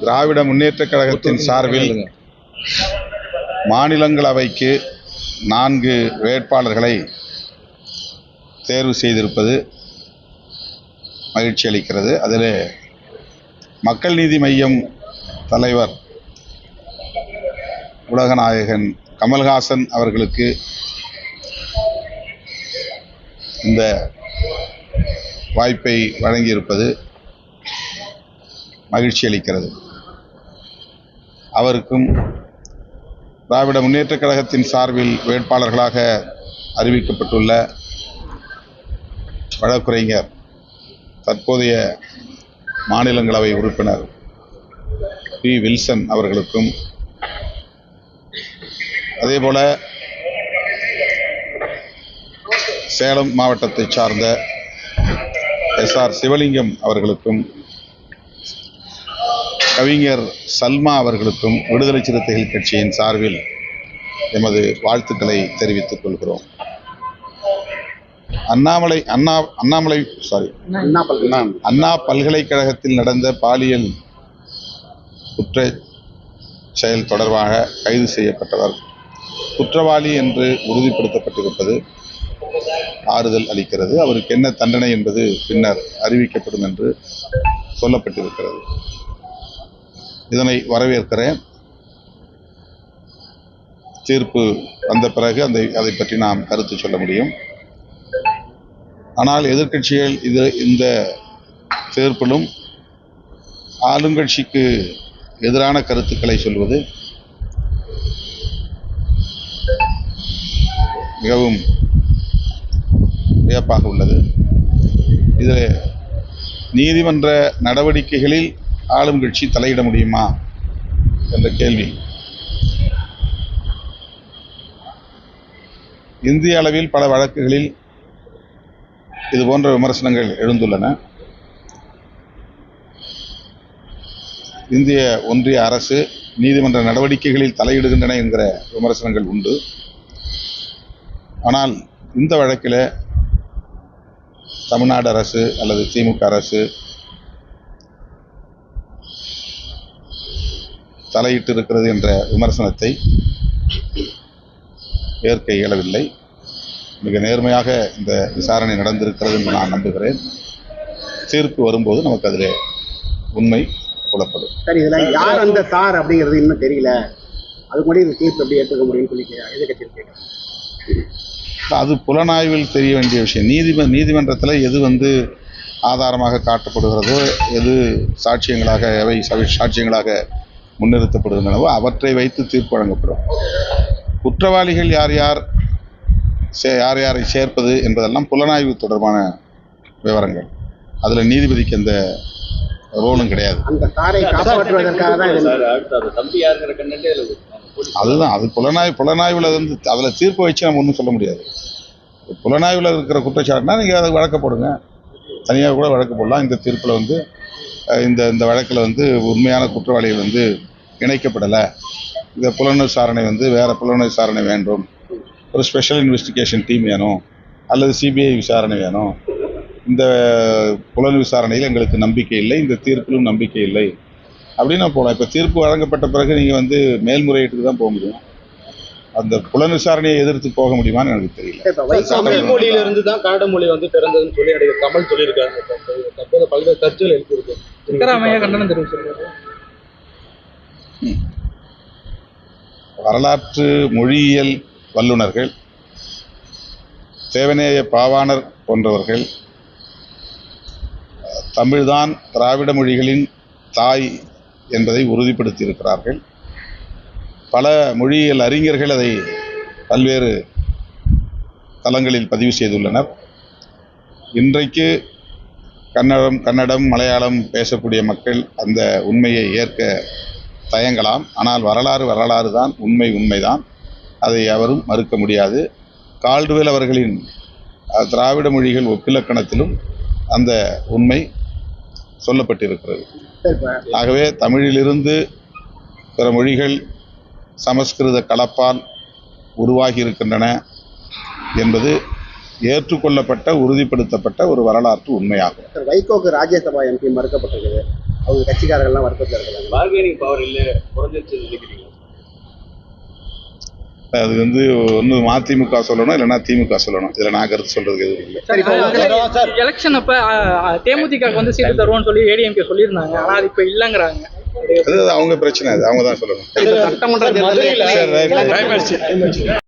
திராவிட முன்னேற்றக் கழகத்தின் சார்பில் மாநிலங்களவைக்கு 4 வேட்பாளர்களை தேர்வு செய்திருப்பது மகிழ்ச்சி அளிக்கிறது. அதில் மக்கள் நீதி மய்யம் தலைவர் உலகநாயகன் கமல்ஹாசன் அவர்களுக்கு இந்த வாய்ப்பை வழங்கியிருப்பது மகிழ்ச்சி அளிக்கிறது. அவருக்கும் திராவிட முன்னேற்றக் கழகத்தின் சார்பில் வேட்பாளர்களாக அறிவிக்கப்பட்டுள்ள வழக்குரைஞர் தற்போதைய மாநிலங்களவை உறுப்பினர் பி. வில்சன் அவர்களுக்கும், அதேபோல சேலம் மாவட்டத்தை சார்ந்த எஸ்.ஆர். சிவலிங்கம் அவர்களுக்கும், கவிஞர் சல்மா அவர்களுக்கும் விடுதலை சிறுத்தைகள் கட்சியின் சார்பில் எமது வாழ்த்துக்களை தெரிவித்துக் கொள்கிறோம். அண்ணா பல்கலைக்கழகத்தில் நடந்த பாலியல் குற்ற செயல் தொடர்பாக கைது செய்யப்பட்டவர் குற்றவாளி என்று உறுதிப்படுத்தப்பட்டிருப்பது ஆறுதல் அளிக்கிறது. அவருக்கு என்ன தண்டனை என்பது பின்னர் அறிவிக்கப்படும் என்று சொல்லப்பட்டிருக்கிறது. இதனை வரவேற்கிறேன். தீர்ப்பு வந்த பிறகு அதை பற்றி நாம் கருத்து சொல்ல முடியும். ஆனால் எதிர்க்கட்சிகள் இந்த தீர்ப்பிலும் ஆளுங்கட்சிக்கு எதிரான கருத்துக்களை சொல்வது மிகவும் வியப்பாக உள்ளது. இதில் நீதிமன்ற நடவடிக்கைகளில் ஆளும் கட்சி தலையிட முடியுமா என்ற கேள்வி இந்திய அளவில் பல வழக்குகளில் இதுபோன்ற விமர்சனங்கள் எழுந்துள்ளன. இந்திய ஒன்றிய அரசு நீதிமன்ற நடவடிக்கைகளில் தலையிடுகின்றன என்கிற விமர்சனங்கள் உண்டு. ஆனால் இந்த வழக்கில் தமிழ்நாடு அரசு அல்லது திமுக அரசு தலையிட்டு இருக்கிறது என்ற விமர்சனத்தை ஏற்க இயலவில்லை. மிக நேர்மையாக இந்த விசாரணை நடந்திருக்கிறது என்று நான் நம்புகிறேன். தீர்ப்பு வரும்போது நமக்கு அதில் உண்மை புலப்படும். சரி, இதில் யார் அந்த சார் அப்படிங்கிறது இன்னும் தெரியல. அது கூட இந்த தீர்ப்பு எப்படி ஏற்றுக்க முடியும்னு சொல்லி எதிர்க்கட்சியில் கேட்குறேன். அது புலனாய்வில் தெரிய வேண்டிய விஷயம். நீதிமன்றத்தில் எது ஆதாரமாக காட்டப்படுகிறதோ, எது சாட்சியங்களாக எவை சாட்சியங்களாக முன்னிறுத்தப்படுகின்றனவோ அவற்றை வைத்து தீர்ப்பு வழங்கப்படும். குற்றவாளிகள் யாரை சேர்ப்பது என்பதெல்லாம் புலனாய்வு தொடர்பான விவரங்கள். அதில் நீதிபதிக்கு எந்த ரோலும் கிடையாது. அதுதான், அது புலனாய்வில் அதில் தீர்ப்பு வச்சு நம்ம ஒன்றும் சொல்ல முடியாது. புலனாய்வில் இருக்கிற குற்றச்சாட்டுனா நீங்கள் அதை வழக்க போடுங்க, தனியாக கூட வழக்கு போடலாம். இந்த தீர்ப்பில் இந்த வழக்கில் உண்மையான குற்றவாளிகள் இணைக்கப்படலை, இந்த புலன் விசாரணை வேறு புலன் விசாரணை வேண்டும், ஒரு ஸ்பெஷல் இன்வெஸ்டிகேஷன் டீம் வேணும், அல்லது சிபிஐ விசாரணை வேணும், இந்த புலன் விசாரணையில் எங்களுக்கு நம்பிக்கை இல்லை, இந்த தீர்ப்பிலும் நம்பிக்கை இல்லை அப்படின்னு போகலாம். இப்போ தீர்ப்பு வழங்கப்பட்ட பிறகு நீங்கள் மேல்முறையீட்டுக்கு தான் போக முடியும். அந்த புலன் விசாரணையை எதிர்த்து போக முடியுமான்னு எனக்கு தெரியல. தமிழ் மொழியிலிருந்து தான் கன்னட மொழி பிறந்ததுன்னு சொல்லி நடிகர் கமல் சொல்லியிருக்காரு. தற்போது பல்வேறு கருத்துகள் எழுப்பியிருக்கு. சித்தராமையா கண்டனம் தெரிவிச்சிருக்காரு. வரலாற்று மொழியியல் வல்லுநர்கள், தேவநேய பாவாணர் போன்றவர்கள் தமிழ்தான் திராவிட மொழிகளின் தாய் என்பதை உறுதிப்படுத்தி இருக்கிறார்கள். பல மொழியியல் அறிஞர்கள் அதை பல்வேறு தளங்களில் பதிவு செய்துள்ளனர். இன்றைக்கு கன்னடம், மலையாளம் பேசக்கூடிய மக்கள் அந்த உண்மையை ஏற்க தயங்கலாம். ஆனால் வரலாறு தான், உண்மைதான். அதை எவரும் மறுக்க முடியாது. கால்டுவெல் அவர்களின் திராவிட மொழிகள் ஒப்பிலக்கணத்திலும் அந்த உண்மை சொல்லப்பட்டிருக்கிறது. ஆகவே தமிழிலிருந்து பிற மொழிகள் சமஸ்கிருத கலப்பால் உருவாகி இருக்கின்றன என்பது ஏற்றுக்கொள்ளப்பட்ட, உறுதிப்படுத்தப்பட்ட ஒரு வரலாற்று உண்மையாகும். வைகோக்கு ராஜ்யசபா எம்பி மறுக்கப்பட்டிருக்குது. அவங்க கட்சிக்காரர்கள்லாம் வருத்தத்தில் இருக்கிறாங்க. பார்கெனிங் பவர் இல்ல குறைஞ்சிருச்சு நினைக்கிறீங்க? அது வந்து ஒன்று மதிமுக சொல்லணும், இல்லைன்னா திமுக சொல்லணும். இதில் நான் கருத்து சொல்றதுக்கு எதுவும் இல்லை. சரி, இப்போ எலெக்ஷன் அப்ப தேமுதிக வந்து சீட்டு தருவோம்னு சொல்லி ஏடிஎம்கே சொல்லியிருந்தாங்க. ஆனா அது இப்ப இல்லங்கிறாங்க. அது அவங்க பிரச்சனை, அது அவங்க தான் சொல்லணும். சட்டமன்ற தேர்தலில் சரி, ரைட்.